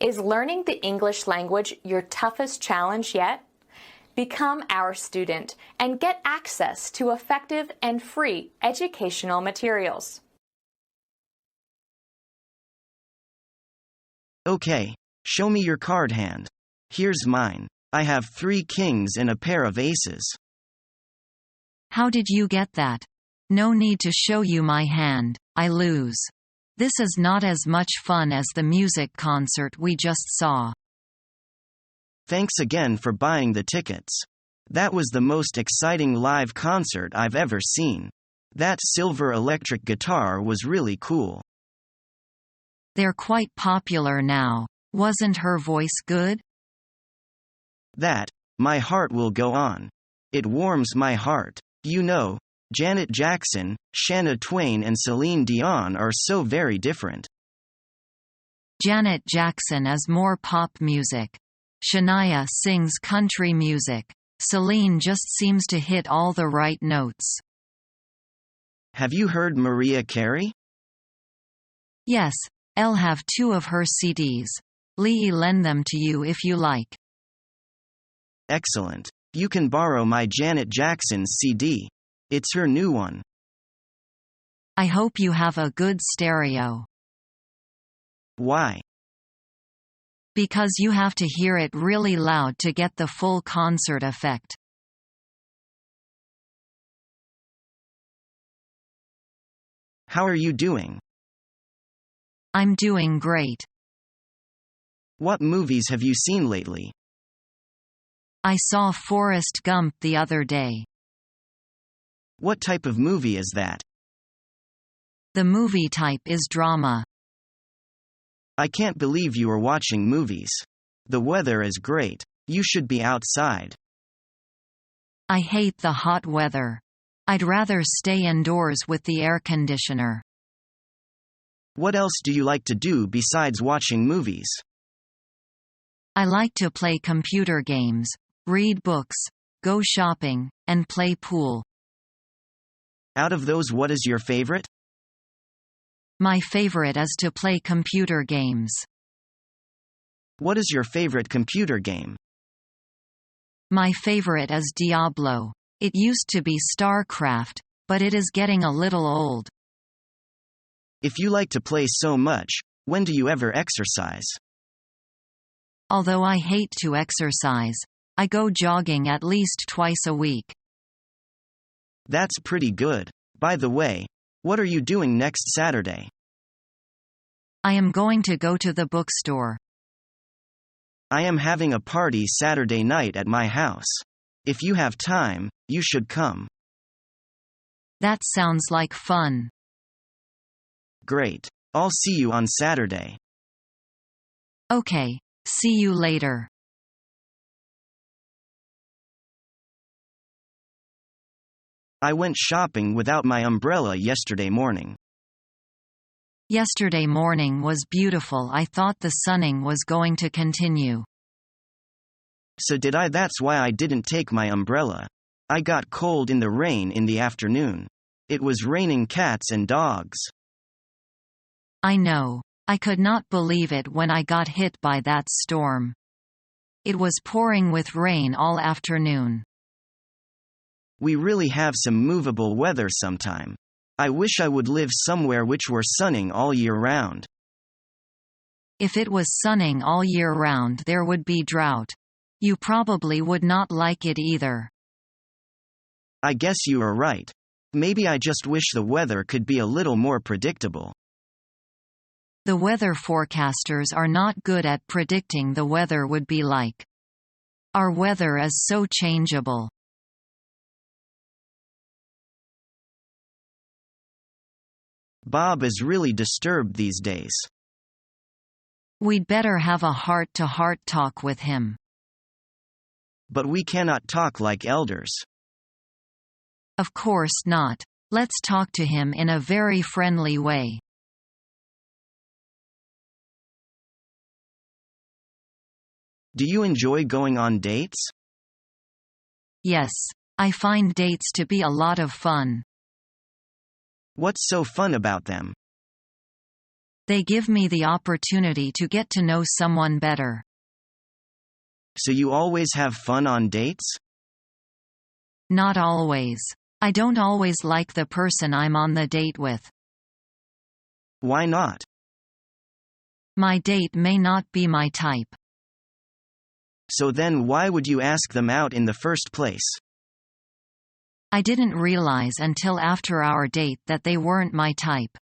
Is learning the English language your toughest challenge yet? Become our student and get access to effective and free educational materials. Okay, show me your card hand. Here's mine. I have 3 kings and a pair of aces. How did you get that? No need to show you my hand, I lose. This is not as much fun as the music concert we just saw. Thanks again for buying the tickets. That was the most exciting live concert I've ever seen. That silver electric guitar was really cool. They're quite popular now. Wasn't her voice good? My heart will go on. It warms my heart. You know, Janet Jackson, Shania Twain and Celine Dion are so very different. Janet Jackson is more pop music. Shania sings country music. Celine just seems to hit all the right notes. Have you heard Mariah Carey? Yes, I'll have 2 of her CDs. Lee lend them to you if you like. Excellent. You can borrow my Janet Jackson CD. It's her new one. I hope you have a good stereo. Why? Because you have to hear it really loud to get the full concert effect. How are you doing? I'm doing great. What movies have you seen lately? I saw Forrest Gump the other day. What type of movie is that? The movie type is drama. I can't believe you are watching movies. The weather is great. You should be outside. I hate the hot weather. I'd rather stay indoors with the air conditioner. What else do you like to do besides watching movies? I like to play computer games, read books, go shopping, and play pool. Out of those, what is your favorite? My favorite is to play computer games. What is your favorite computer game? My favorite is Diablo. It used to be StarCraft, but it is getting a little old. If you like to play so much, when do you ever exercise? Although I hate to exercise, I go jogging at least twice a week. That's pretty good. By the way, what are you doing next Saturday? I am going to go to the bookstore. I am having a party Saturday night at my house. If you have time, you should come. That sounds like fun. Great. I'll see you on Saturday. Okay, see you later. I went shopping without my umbrella yesterday morning. Yesterday morning was beautiful. I thought the sunning was going to continue. So did I. That's why I didn't take my umbrella. I got cold in the rain in the afternoon. It was raining cats and dogs. I know. I could not believe it when I got hit by that storm. It was pouring with rain all afternoon. We really have some movable weather sometime. I wish I would live somewhere which were sunning all year round. If it was sunning all year round, there would be drought. You probably would not like it either. I guess you are right. Maybe I just wish the weather could be a little more predictable. The weather forecasters are not good at predicting the weather would be like. Our weather is so changeable. Bob is really disturbed these days. We'd better have a heart-to-heart talk with him. But we cannot talk like elders. Of course not. Let's talk to him in a very friendly way. Do you enjoy going on dates? Yes, I find dates to be a lot of fun. What's so fun about them? They give me the opportunity to get to know someone better. So you always have fun on dates? Not always. I don't always like the person I'm on the date with. Why not? My date may not be my type. So then why would you ask them out in the first place? I didn't realize until after our date that they weren't my type.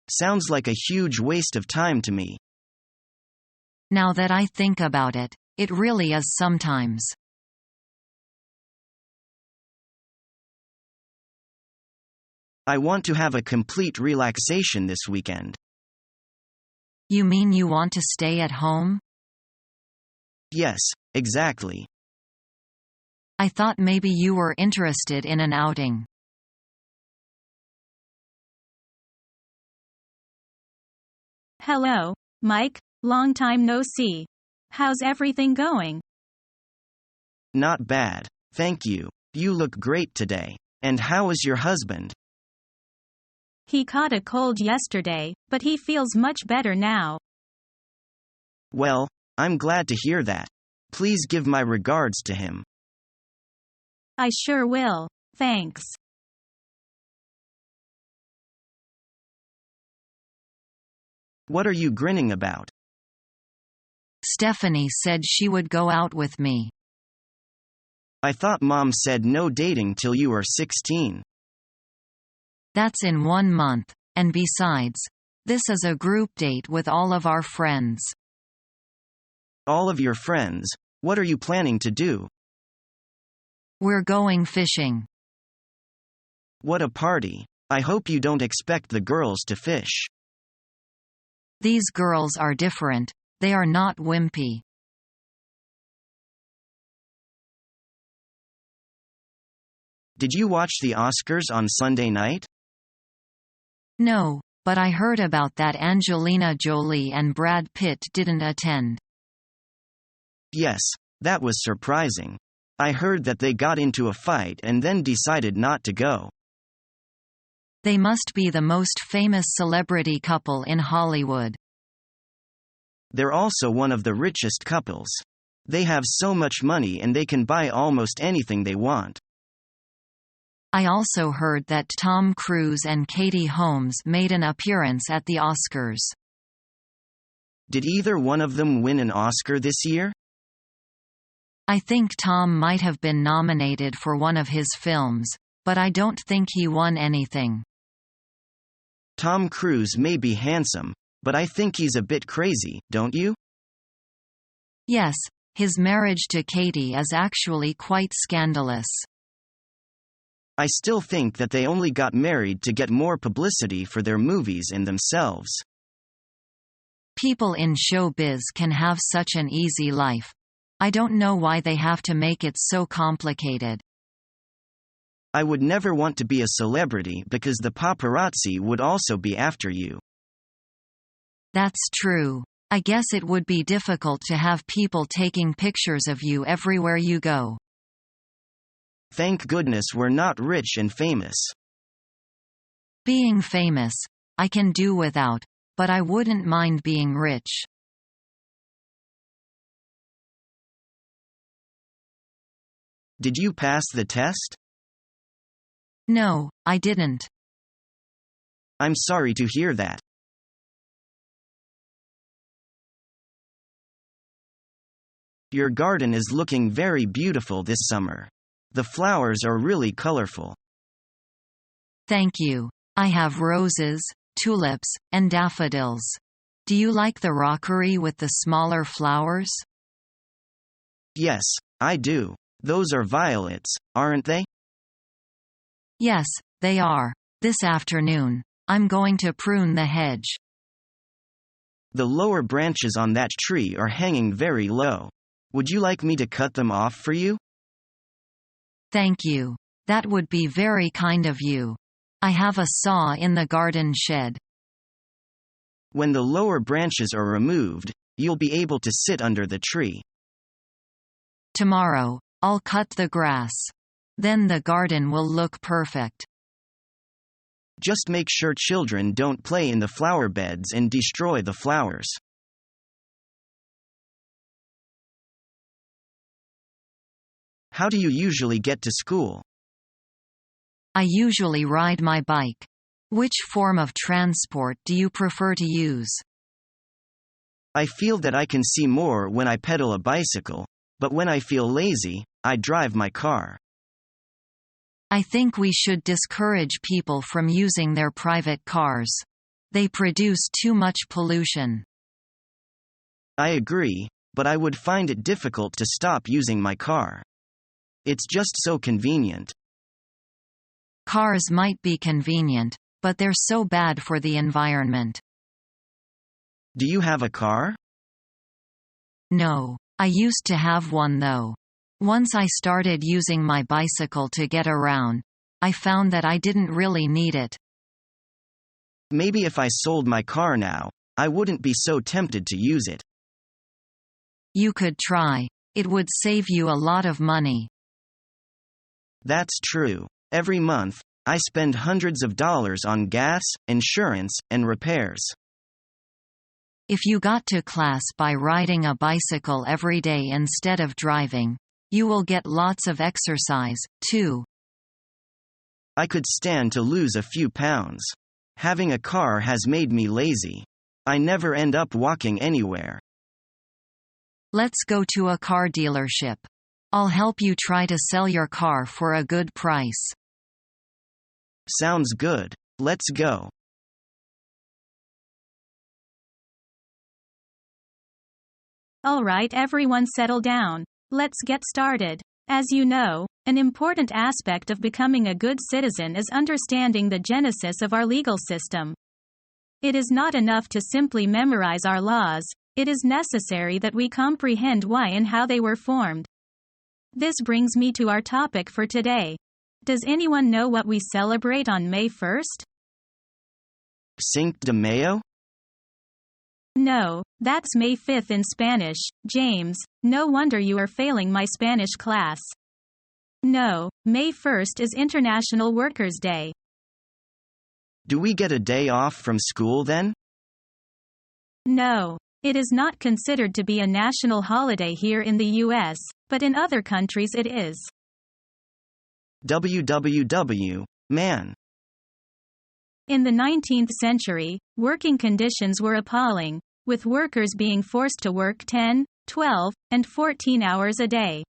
Sounds like a huge waste of time to me. Now that I think about it, it really is sometimes. I want to have a complete relaxation this weekend. You mean you want to stay at home? Yes, exactly. I thought maybe you were interested in an outing. Hello, Mike. Long time no see. How's everything going? Not bad, thank you. You look great today. And how is your husband? He caught a cold yesterday, but he feels much better now. Well, I'm glad to hear that. Please give my regards to him. I sure will. Thanks. What are you grinning about? Stephanie said she would go out with me. I thought Mom said no dating till you are 16. That's in 1 month, and besides, this is a group date with all of our friends. All of your friends? What are you planning to do? We're going fishing. What a party. I hope you don't expect the girls to fish. These girls are different, they are not wimpy. Did you watch the Oscars on Sunday night? No, but I heard about that Angelina Jolie and Brad Pitt didn't attend. Yes, that was surprising. I heard that they got into a fight and then decided not to go. They must be the most famous celebrity couple in Hollywood. They're also one of the richest couples. They have so much money and they can buy almost anything they want. I also heard that Tom Cruise and Katie Holmes made an appearance at the Oscars. Did either one of them win an Oscar this year? I think Tom might have been nominated for one of his films, but I don't think he won anything. Tom Cruise may be handsome, but I think he's a bit crazy, don't you? Yes, his marriage to Katie is actually quite scandalous. I still think that they only got married to get more publicity for their movies and themselves. People in showbiz can have such an easy life. I don't know why they have to make it so complicated. I would never want to be a celebrity because the paparazzi would also be after you. That's true. I guess it would be difficult to have people taking pictures of you everywhere you go. Thank goodness we're not rich and famous. Being famous, I can do without, but I wouldn't mind being rich. Did you pass the test? No, I didn't. I'm sorry to hear that. Your garden is looking very beautiful this summer. The flowers are really colorful. Thank you. I have roses, tulips, and daffodils. Do you like the rockery with the smaller flowers? Yes, I do. Those are violets, aren't they? Yes, they are. This afternoon, I'm going to prune the hedge. The lower branches on that tree are hanging very low. Would you like me to cut them off for you? Thank you. That would be very kind of you. I have a saw in the garden shed. When the lower branches are removed, you'll be able to sit under the tree. Tomorrow, I'll cut the grass. Then the garden will look perfect. Just make sure children don't play in the flower beds and destroy the flowers. How do you usually get to school? I usually ride my bike. Which form of transport do you prefer to use? I feel that I can see more when I pedal a bicycle, but when I feel lazy, I drive my car. I think we should discourage people from using their private cars. They produce too much pollution. I agree, but I would find it difficult to stop using my car. It's just so convenient. Cars might be convenient, but they're so bad for the environment. Do you have a car? No. I used to have one though. Once I started using my bicycle to get around, I found that I didn't really need it. Maybe if I sold my car now, I wouldn't be so tempted to use it. You could try. It would save you a lot of money. That's true. Every month, I spend hundreds of dollars on gas, insurance, and repairs. If you got to class by riding a bicycle every day instead of driving, you will get lots of exercise, too. I could stand to lose a few pounds. Having a car has made me lazy. I never end up walking anywhere. Let's go to a car dealership. I'll help you try to sell your car for a good price. Sounds good. Let's go. All right, everyone settle down. Let's get started. As you know, an important aspect of becoming a good citizen is understanding the genesis of our legal system. It is not enough to simply memorize our laws, it is necessary that we comprehend why and how they were formed. This brings me to our topic for today. Does anyone know what we celebrate on May 1st? Cinco de Mayo? No, that's May 5th in Spanish, James. No wonder you are failing my Spanish class. No, May 1st is International Workers' Day. Do we get a day off from school then? No, it is not considered to be a national holiday here in the US, but in other countries it is. Man. In the 19th century, working conditions were appalling, with workers being forced to work 10, 12, and 14 hours a day.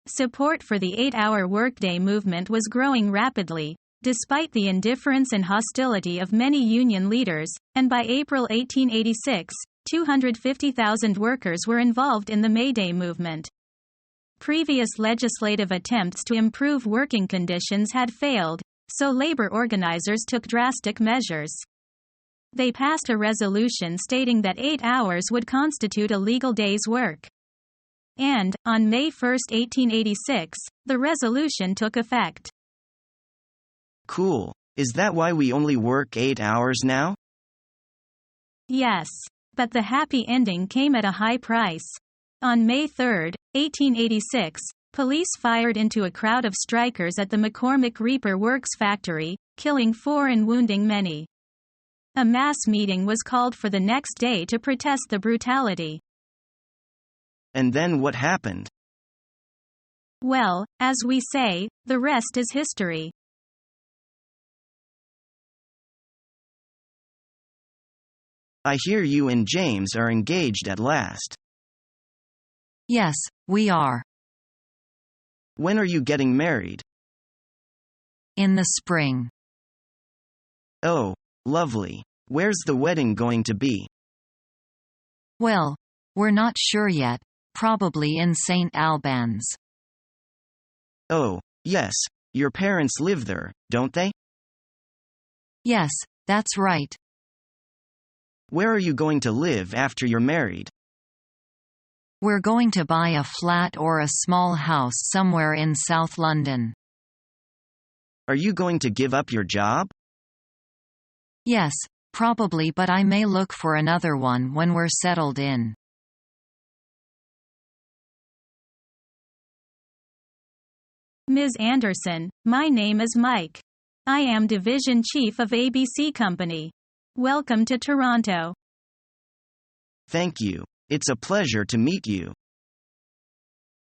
Support for the 8-hour workday movement was growing rapidly, despite the indifference and hostility of many union leaders, and by April 1886, 250,000 workers were involved in the May Day movement. Previous legislative attempts to improve working conditions had failed, so labor organizers took drastic measures. They passed a resolution stating that 8 hours would constitute a legal day's work. And, on May 1, 1886, the resolution took effect. Cool. Is that why we only work 8 hours now? Yes. But the happy ending came at a high price. On May 3, 1886, police fired into a crowd of strikers at the McCormick Reaper Works factory, killing 4 and wounding many. A mass meeting was called for the next day to protest the brutality. And then what happened? Well, as we say, the rest is history. I hear you and James are engaged at last. Yes, we are. When are you getting married? In the spring. Oh, lovely. Where's the wedding going to be? Well, we're not sure yet, probably in St. Albans. Oh, yes, your parents live there, don't they? Yes, that's right. Where are you going to live after you're married? We're going to buy a flat or a small house somewhere in South London. Are you going to give up your job? Yes, probably, but I may look for another one when we're settled in. Ms. Anderson, my name is Mike. I am Division Chief of ABC Company. Welcome to Toronto. Thank you. It's a pleasure to meet you.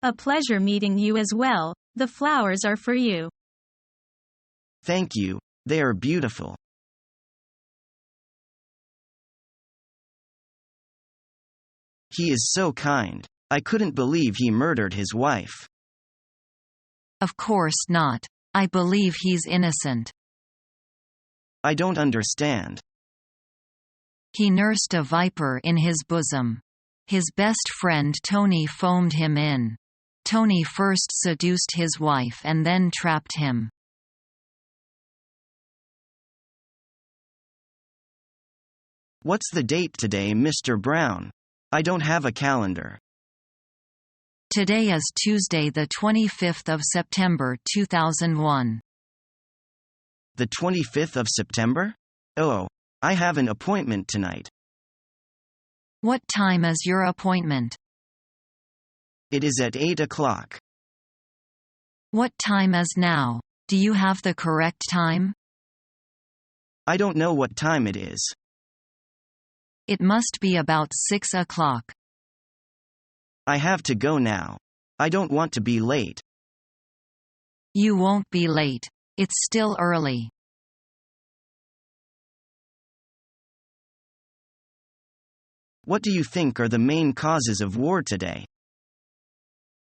A pleasure meeting you as well. The flowers are for you. Thank you. They are beautiful. He is so kind. I couldn't believe he murdered his wife. Of course not. I believe he's innocent. I don't understand. He nursed a viper in his bosom. His best friend Tony foamed him in. Tony first seduced his wife and then trapped him. What's the date today, Mr. Brown? I don't have a calendar. Today is Tuesday, the 25th of September 2001. The 25th of September? Oh, I have an appointment tonight. What time is your appointment? It is at 8 o'clock. What time is now? Do you have the correct time? I don't know what time it is. It must be about 6 o'clock. I have to go now. I don't want to be late. You won't be late. It's still early. What do you think are the main causes of war today?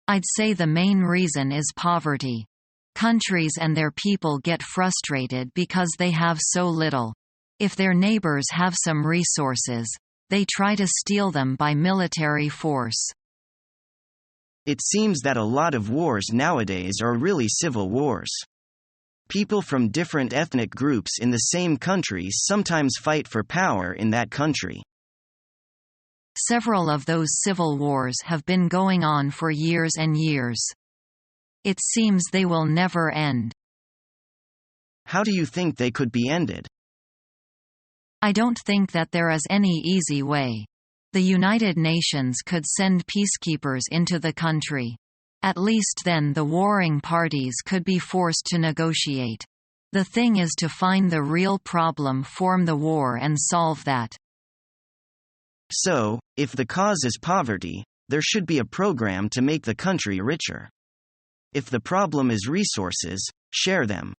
I'd say the main reason is poverty. Countries and their people get frustrated because they have so little. If their neighbors have some resources, they try to steal them by military force. It seems that a lot of wars nowadays are really civil wars. People from different ethnic groups in the same country sometimes fight for power in that country. Several of those civil wars have been going on for years and years. It seems they will never end. How do you think they could be ended? I don't think that there is any easy way. The United Nations could send peacekeepers into the country. At least then the warring parties could be forced to negotiate. The thing is to find the real problem, form the war and solve that. So, if the cause is poverty, there should be a program to make the country richer. If the problem is resources, share them.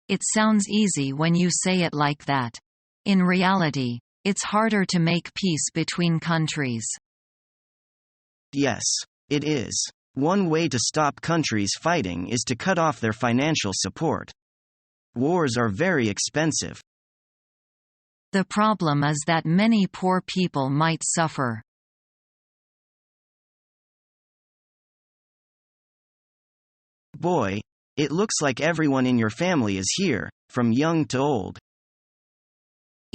It sounds easy when you say it like that. In reality, it's harder to make peace between countries. Yes, it is. One way to stop countries fighting is to cut off their financial support. Wars are very expensive. The problem is that many poor people might suffer. Boy, it looks like everyone in your family is here, from young to old.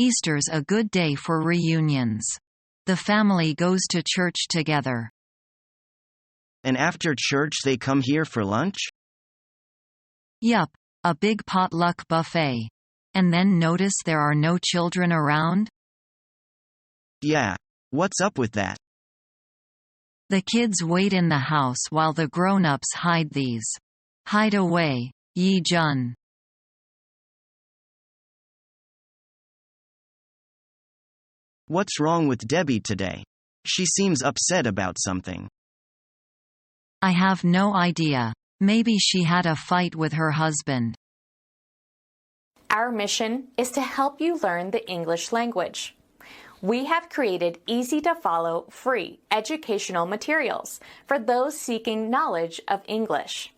Easter's a good day for reunions. The family goes to church together. And after church they come here for lunch? Yup, a big potluck buffet. And then notice there are no children around? Yeah, what's up with that? The kids wait in the house while the grown-ups hide these. Hide away, Yi Jun. What's wrong with Debbie today? She seems upset about something. I have no idea. Maybe she had a fight with her husband. Our mission is to help you learn the English language. We have created easy-to-follow, free educational materials for those seeking knowledge of English.